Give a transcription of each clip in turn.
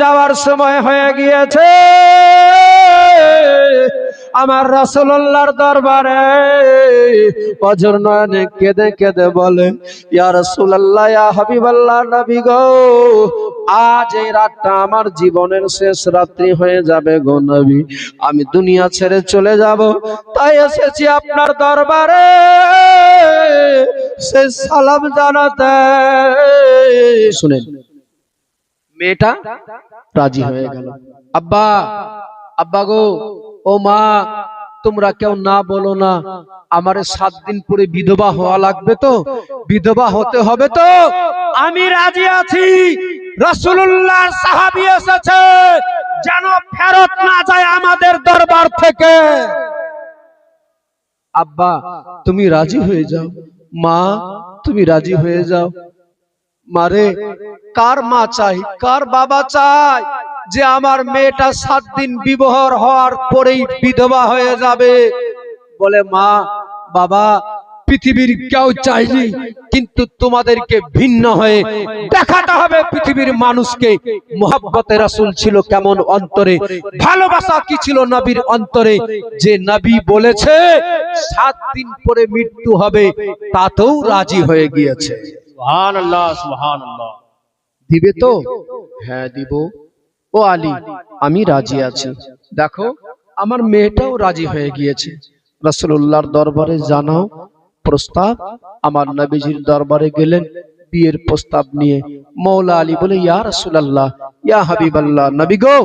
যাওয়ার সময় হয়ে গিয়েছে। আমার রাসূলুল্লাহর দরবারে অঝর নয়নে কেঁদে কেঁদে বলে, ইয়া রাসূলুল্লাহ, ইয়া হাবিবাল্লাহ, নবী গো, আজ এই রাতটা আমার জীবনের শেষ রাত্রি হয়ে যাবে গো নবী, আমি দুনিয়া ছেড়ে চলে যাব, তাই এসেছি আপনার দরবারে সে সালাম জানাতে। শুনেন, মেয়েটা রাজি হয়ে গেল। আব্বা, আব্বা গো, ও মা, তোমরা কেউ না বলো না, আমার 7 দিন পরে বিধবা হওয়া লাগবে তো, বিধবা হতে হবে তো, আমি রাজি আছি। রাসূলুল্লাহর সাহাবী এসেছে, যেন ফেরত না যায় আমাদের দরবার থেকে। আব্বা তুমি রাজি হয়ে যাও, মা তুমি রাজি হয়ে যাও। মারে, কার মা চাই, কার বাবা চাই যে আমার মেয়েটা 7 দিন বিবাহ হওয়ার পরেই বিধবা হয়ে যাবে? বলে, মা বাবা পৃথিবীর কেউ চাইনি, কিন্তু তোমাদেরকে ভিন্ন হয়ে দেখাতে হবে পৃথিবীর মানুষকে মুহাব্বতে রাসূল ছিল কেমন অন্তরে, ভালোবাসা কি ছিল নবীর অন্তরে, যে নবী বলেছে 7 দিন পরে মৃত্যু হবে, তাতেও রাজি হয়ে গিয়েছে। সুবহানাল্লাহ, সুবহানাল্লাহ। দিবে তো? হ্যাঁ দিব। ও আলী, আমি রাজি আছি, দেখো আমার মেয়েটাও রাজি হয়ে গিয়েছে, রাসূলুল্লাহর দরবারে জানাও প্রস্তাব। আমার নবীজির দরবারে গেলেন বিয়ের প্রস্তাব নিয়ে। মওলা আলী বলে, ইয়া রাসূলুল্লাহ, ইয়া হাবিবাল্লাহ, নবী গো,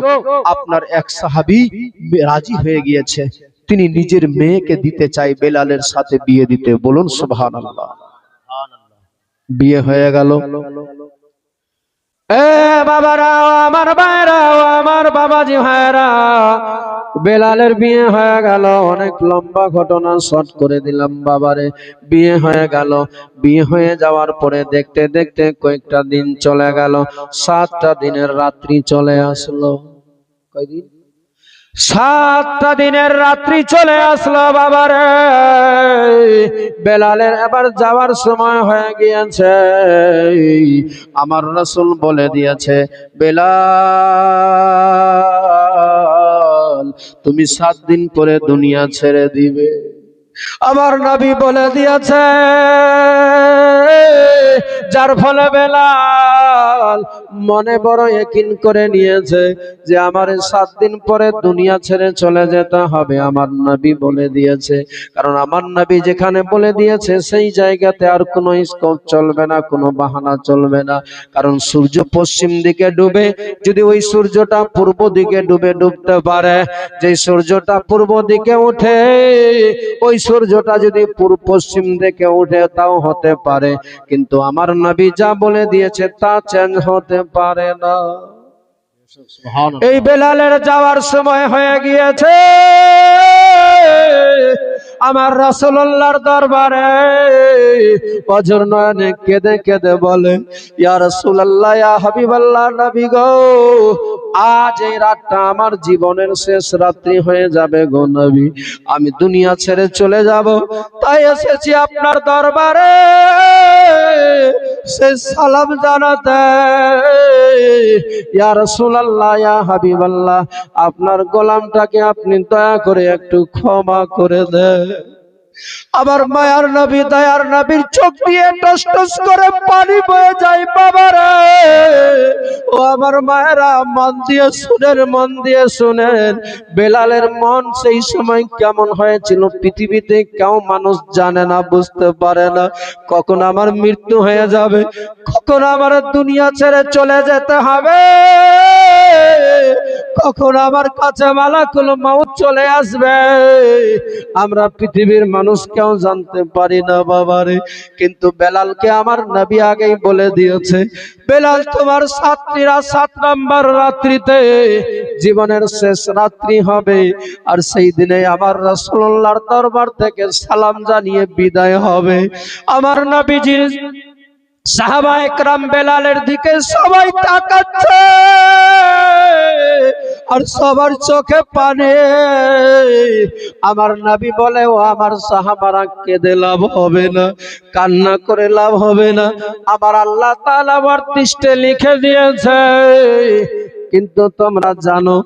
আপনার এক সাহাবী রাজি হয়ে গিয়েছে, তিনি নিজের মেয়েকে দিতে চাই বেলালের সাথে বিয়ে দিতে। বলুন সুবহানাল্লাহ। বিয়ে হয়ে গেল। এ বাবারা, আমার ভাইরা, আমার বাবাজি ভাইরা, বেলালের বিয়ে হয়ে গেল। অনেক লম্বা ঘটনা, শর্ট করে দিলাম বাবারে। বিয়ে হয়ে গেল। বিয়ে হয়ে যাওয়ার পরে দেখতে দেখতে কয়েকটা দিন চলে গেল। 7টা দিনের রাত্রি চলে আসলো। কয়দিন? 7টা দিনের রাত্রি চলে আসলো বাবারে। বেলালের এবার যাওয়ার সময় হয়ে গিয়েছে। আমার রাসূল বলে দিয়েছে, বেলাল তুমি 7 দিন পরে দুনিয়া ছেড়ে দিবে। আমার নবী বলে দিয়েছে, যার ফলে বেলাল মনে বড় ইয়াকিন করে নিয়েছে যে আমার 7 দিন পরে দুনিয়া ছেড়ে চলে যেতে হবে। আমার নবী বলে দিয়েছে, কারণ আমার নবী যেখানে বলে দিয়েছে সেই জায়গাতে আর কোনো স্কোপ চলবে না, কোনো বাহানা চলবে না। কারণ সূর্য পশ্চিম দিকে ডুবে, যদি ওই সূর্যটা পূর্ব দিকে ডুবতে পারে, যে সূর্যটা পূর্ব দিকে ওঠে, ওই সূর্যটা যদি পূর্ব পশ্চিম দিকে উঠে তাও হতে পারে, কিন্তু আমার নবী যা বলে দিয়েছে তা চেঞ্জ হতে পারে না। এই বেলালের যাওয়ার সময় হয়ে গিয়েছে। আমার রাসূলুল্লাহর দরবারে অঝর নয়নে কেঁদে কেঁদে বলে, ইয়া রাসূলুল্লাহ, ইয়া হাবিবাল্লাহ, নবী গো, আজ এই রাতটা আমার জীবনের শেষ রাত্রি হয়ে যাবে গো নবী, আমি দুনিয়া ছেড়ে চলে যাব, তাই এসেছি আপনার দরবারে সে সালাম জানাতে। ইয়া রাসূলুল্লাহ, ইয়া হাবিবাল্লাহ, আপনার গোলামটাকে আপনি দয়া করে একটু ক্ষমা করে দেন। আবার মায়ার নবী, দয়ার নবীর চোখ দিয়ে টস টস করে পানি বয়ে যায় বাবারে। ও আমার মায়েরা, মন দিয়ে শুনেন, মন দিয়ে শুনেন, বেলালের মন সেই সময় কেমন হয়েছিল পৃথিবীতে কেউ মানুষ জানে না, বুঝতে পারে না। কখন আমার মৃত্যু হয়ে যাবে, কখন আমার দুনিয়া ছেড়ে চলে যেতে হবে, কখন আমার কাছে মালাকুল মউত চলে আসবে, আমরা পৃথিবীর মানুষ কেউ জানতে পারি না বাবারে। কিন্তু বেলালকে আমার নবী আগেই বলে দিয়েছে, বেলাল তোমার 7 নম্বর রাত্রিতে জীবনের শেষ রাত্রি হবে, আর সেই দিনে আমার রাসূলুল্লাহর দরবার থেকে সালাম জানিয়ে বিদায় হবে। আমার নবীজির সাহাবা একরাম বেলালের দিকে সবাই তাকাচ্ছে, আর সবার চোখে পানি। আমার নবী বলে, ও আমার সাহাবারা, কেঁদে লাভ হবে না, কান্না করে লাভ হবে না। আমার আল্লাহ তাআলা আমার পৃষ্ঠে লিখে দিয়েছে, কিন্তু তোমরা জানো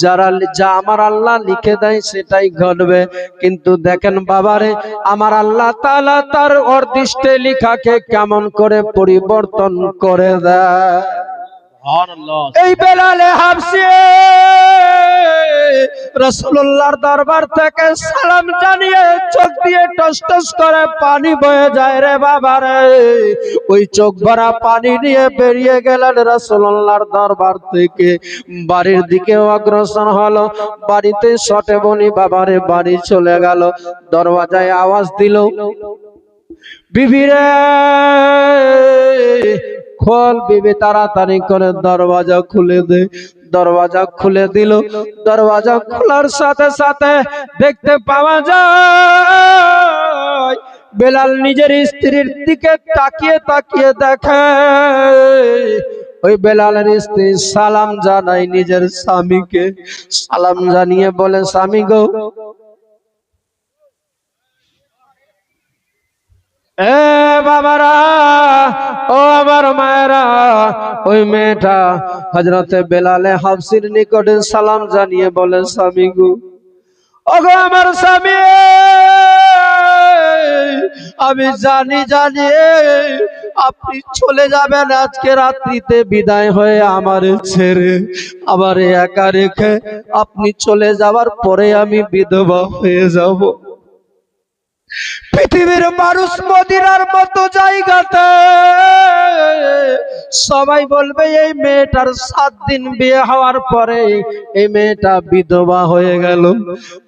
যারা যা আমার আল্লাহ লিখে দেয় সেটাই ঘটবে। কিন্তু দেখেন বাবারে, আমার আল্লাহ তাআলা তার অদৃষ্টে লেখাকে কেমন করে পরিবর্তন করে দেয়। সুবহানাল্লাহ। এই বেলালে হাবশি রাসূলুল্লাহর দরবার থেকে সালাম জানিয়ে চোখ দিয়ে টস টস করে পানি বয়ে যায় রে বাবা রে। ওই চোখ ভরা পানি নিয়ে বেরিয়ে গেলেন রাসূলুল্লাহর দরবার থেকে, বাড়ির দিকে অগ্রসর হলো। বাড়িতে শটে বনি বাবারে, বাড়ি চলে গেল। দরওয়াজায় আওয়াজ দিল, বিবি রে খোল। বিবি তাড়াতাড়ি করে দরওয়াজা খুলে দে। দরওয়াজা খুলে দিল। দরওয়াজা খোলার সাথে সাথে দেখতে পাওয়া যায় বেলাল নিজের স্ত্রীর দিকে তাকিয়ে তাকিয়ে দেখে। ওই বেলালের স্ত্রী সালাম জানায় নিজের স্বামীকে। সালাম জানিয়ে বলে, স্বামী গো, এ বাবারা, ও আমার মায়েরা, ওই মেয়েটা হযরতে বেলালে হাবশির নিকটে সালাম জানিয়ে বলে, স্বামী গো, ওগো আমার স্বামী, আমি জানি আপনি চলে যাবেন আজকে রাত্রিতে বিদায় হয়ে আমার ছেড়ে, আমার একা রেখে আপনি চলে যাওয়ার পরে আমি বিধবা হয়ে যাব। পৃথিবীর মানুষ মদিনার মতো জায়গাতে সবাই বলবে এই মেয়েটার 7 দিন বিয়ে হওয়ার পরে এই মেয়েটা বিধবা হয়ে গেল।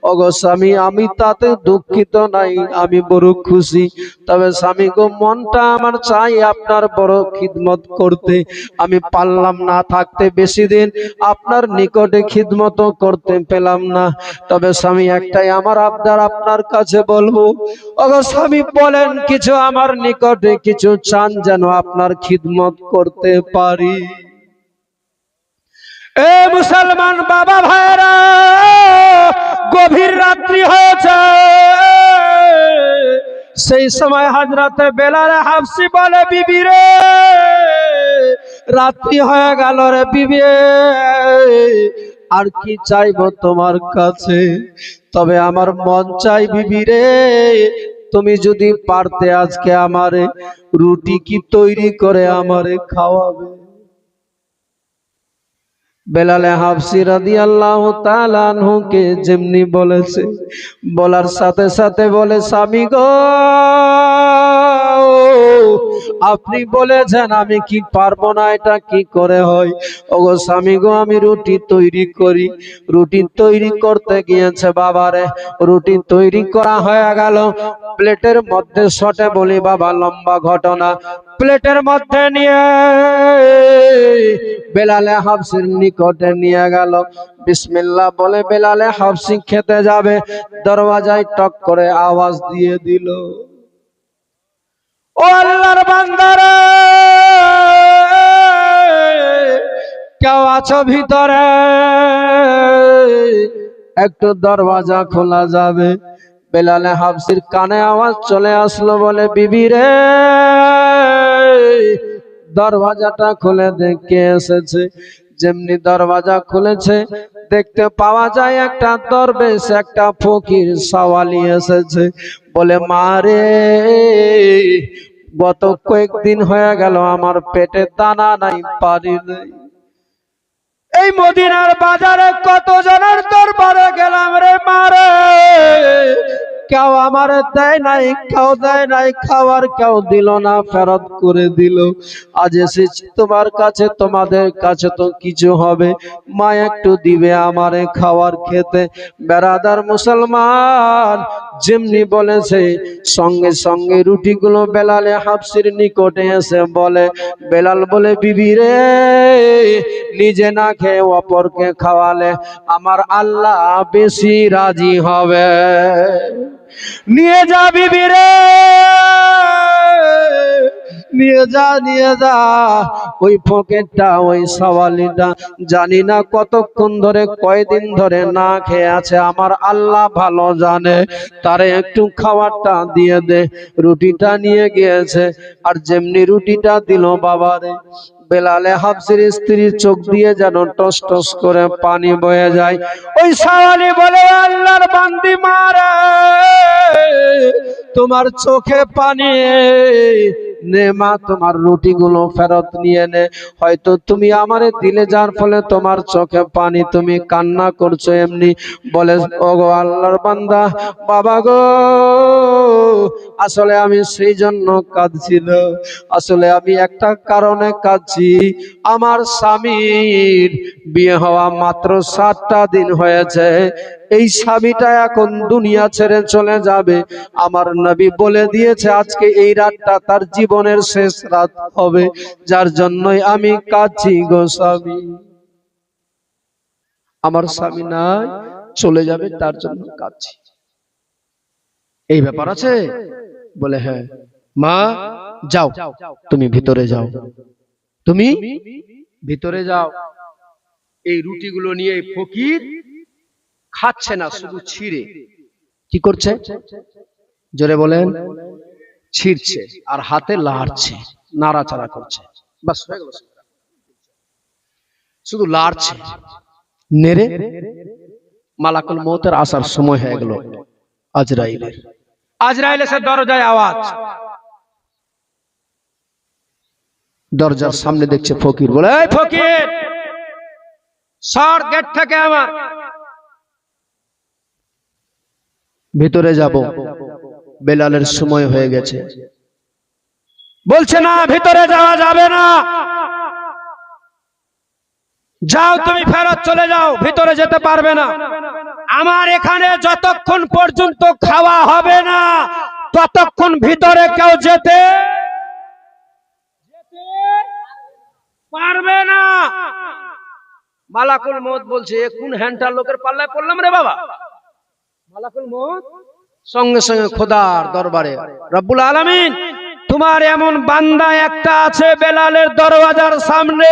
ওগো স্বামী, আমি তাতে দুঃখিত নাই, আমি বড় খুশি। তবে স্বামী গো, মনটা আমার চাই আপনার বড় খিদমত করতে। আমি পারলাম না থাকতে বেশি দিন, আপনার নিকটে খিদমত করতে পেলাম না। তবে স্বামী, একটাই আমার আবদার আপনার কাছে বলবো। ওগো স্বামী, বলেন কিছু, আমার নিকটে কিছু চান যেন আপনার খিদমত করতে পারি। এ মুসলমান বাবা ভাইরা, গভীর রাত্রি হয়েছে। সেই সময় হযরতে বেলাল হাবশি বলে, বিবি রে, রাত্রি হয়ে গেল রে বিবি, আর কি চাইবো তোমার কাছে? তবে আমার মন চাই বিবি রে, তুমি যদি পারতে আজকে আমারে রুটি কি তৈরি করে আমারে খাওয়াবে। বেলালে হাবশি রাদিয়াল্লাহু তাআলা আনহুকে যেমনি বলেছে, বলার সাথে সাথে বলে, স্বামী গো, আপনি বলেছেন আমি কি পারবো না, এটা কি করে হয়? ওগো স্বামী গো, আমি রুটি তৈরি করি। রুটি তৈরি করতে গিয়েছে বাবারে, রুটি তৈরি করা হয়ে গেল। প্লেটের মধ্যে শটে বলি বাবা, লম্বা ঘটনা। প্লেটের মধ্যে নিয়ে বেলালে হাবশির নিকটে নিয়ে গেল। বিসমিল্লাহ বলে বেলালে হাবশি খেতে যাবে, দরওয়াজায় টক করে আওয়াজ দিয়ে দিল, ও আল্লাহর বান্দারা, কেউ আছো ভিতরে? একটু দরওয়াজা খোলা যাবে? বেলালে হাবশির কানে আওয়াজ চলে আসলো, বলে, বিবি রে, দরওয়াজাটা খুলে দেখে এসেছে। যেমনি দরওয়াজা খুলেছে, দেখতে পাওয়া যায় একটা দরবেশ, একটা ফকির সওয়ালি এসেছে। বলে, মা রে, গত কয়েকদিন হয়ে গেল আমার পেটে দানা নাই, পানি নেই। এই মদিনার বাজারে কত জনের দরবারে গেলাম রে মারে, কেউ আমার দেয় নাই, কেউ দেয় নাই, খাবার কেউ দিল না, ফেরত করে দিল। আজ এসেছি তোমার কাছে, তোমাদের কাছে তো কিছু হবে, মা একটু দিবে আমারে খাবার খেতে। বেরাদার মুসলমান, যেমনি বলেছে সঙ্গে সঙ্গে রুটিগুলো বেলালে হাবশির নিকটে এসে বলে। বেলাল বলে, বিবি রে, নিজে না খেয়ে অপরকে খাওয়ালে আমার আল্লাহ বেশি রাজি হবে। নিয়ে যা বিবি রে, নিয়ে যা। ওই ফকিরটা, ওই সাওয়ালিটা জানি না কতক্ষণ ধরে, কয়দিন ধরে না খেয়ে আছে, আমার আল্লাহ ভালো জানে। তারে একটু খাবারটা দিয়ে দে। রুটিটা নিয়ে গিয়েছে, আর যেমনি রুটিটা দিল বাবারে, বেলালে হাফসির স্ত্রীর চোখ দিয়ে যেন টস টস করে পানি বয়ে যায়। ওই সাওয়ালি বলে, আল্লাহর বান্দি মারে, তোমার চোখে পানি নে মা, তোমার রুটিগুলো ফেরত নিয়ে নে। হয়তো তুমি আমারে দিলে যার ফলে তোমার চোখে পানি, তুমি কান্না করছো এমনি। বলে, ওগো আল্লাহর বান্দা, বাবা গো, আসলে আমি সেই জন্য কাঁদছি না, আসলে আমি একটা কারণে কাঁদছি। আমার স্বামীর বিয়ে হওয়া মাত্র 7টা দিন হয়েছে, এই স্বামীটা এখন দুনিয়া ছেড়ে চলে যাবে। আমার নবী বলে দিয়েছে আজকে এই রাতটা তার জীবনের শেষ রাত হবে, যার জন্যই আমি কাঁদছি গো স্বামী। আমার স্বামী নাই, চলে যাবে, তার জন্য কাঁদছি। এই ব্যাপার আছে? বলে হ্যাঁ। মা যাও, তুমি ভিতরে যাও, তুমি ভিতরে যাও। এই রুটিগুলো নিয়ে এই ফকির খাচ্ছে না, শুধু ছিঁড়ে কি করছে? জোরে বলেন। ছিঁড়ছে আর হাতে লাড়ছে, নাড়াচাড়া করছে। বাস হয়ে গেল, শুধু লাড়ছে। নেড়ে মালাকুল মউতের আসার সময় হয়ে গেল। আজরাইলের এসে দরজায় আওয়াজ। দরজার সামনে দেখছে ফকির। বলে, এই ফকির, সর গেট থেকে, আমার ভিতরে যাব, বেলালের সময় হয়ে গেছে। বলছে না, ভিতরে যাওয়া যাবে না, যাও তুমি ফেরত চলে যাও, ভিতরে যেতে পারবে না। আমার এখানে যতক্ষণ পর্যন্ত খাওয়া হবে না, ততক্ষণ ভিতরে কেউ যেতে পারবে না। মালাকুল মউত বলছে, কোন হ্যান্ডটার লোকের পাল্লায় পড়লাম রে বাবা। মালাকুল মউত সঙ্গে সঙ্গে খোদার দরবারে, রব্বুল আলামিন, তোমার এমন বান্দা একটা আছে বেলালের দরওয়াজার সামনে,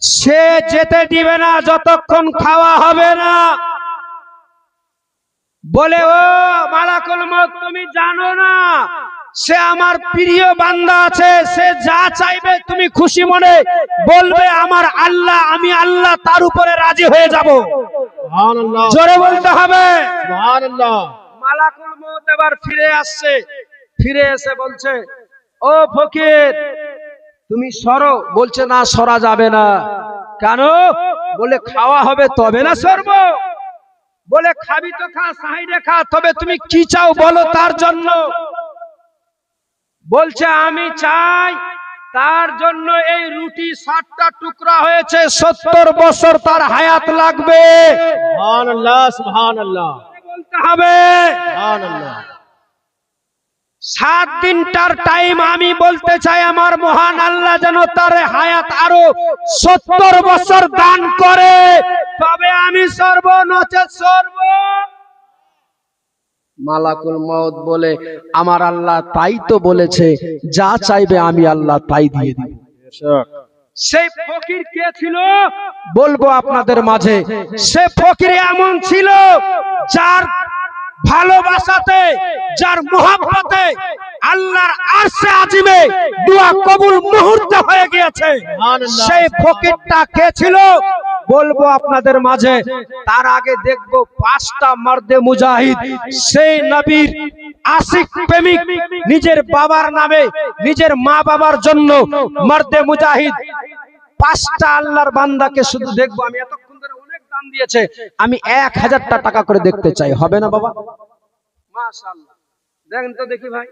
সে যেতে দিবে না যতক্ষণ খাওয়া হবে না। বলে, ও মালাকুল মউত, তুমি জানো না সে আমার প্রিয় বান্দা আছে, সে যা চাইবে তুমি খুশি মনে বলবে আমার আল্লাহ, আমি আল্লাহ তার উপরে রাজি হয়ে যাব। সুবহানাল্লাহ, জোরে বলতে হবে সুবহানাল্লাহ। মালাকুল মউত এবার ফিরে আসছে, ফিরে এসে বলছে, ও ফকির, তুমি সরো। বলছে, না, সরা যাবে না। কেন? বলে, খাওয়া হবে তবে না সরব। বলে, খাবি তো খা, সাইডে খা, তবে তুমি কি চাও বলো তার জন্য। বলছে, আমি চাই তার জন্য এই রুটি 7টা টুকরা হয়েছে, 70 বছর তার হায়াত লাগবে। সুবহানাল্লাহ সুবহানাল্লাহ বলতে হবে। সুবহানাল্লাহ। 7 দিনটার টাইম আমি বলতে চাই, আমার মহান আল্লাহ যেন তার হায়াত আরো 70 বছর দান করে, তবে আমি সর্ব নচেত সর্ব। মালাকুল মউত বলে, আমার আল্লাহ তাই তো বলেছে, যা চাইবে আমি আল্লাহ তাই দিয়ে দিব। সেই ফকির কে ছিল বলবো আপনাদের মাঝে। সে ফকির এমন ছিল যার ভালোবাসাতে, যার মহব্বতে আল্লাহর আরশে আজিমে দোয়া কবুল মুহূর্তে হয়ে গিয়েছে। সেই ফকিরটা কে ছিল বলবো আপনাদের মাঝে। তার আগে দেখবো 5টা মর্দে মুজাহিদ, সেই নবীর আশিক প্রেমিক, নিজের বাবার নামে, নিজের মা বাবার জন্য মর্দে মুজাহিদ 5টা আল্লাহর বান্দাকে শুধু দেখবো। আমি এতক্ষণ ধরে অনেক দান দিয়েছে, আমি 1000টা টাকা করে দেখতে চাই, হবে না বাবা? মাশাআল্লাহ, দেখেন তো দেখি ভাই।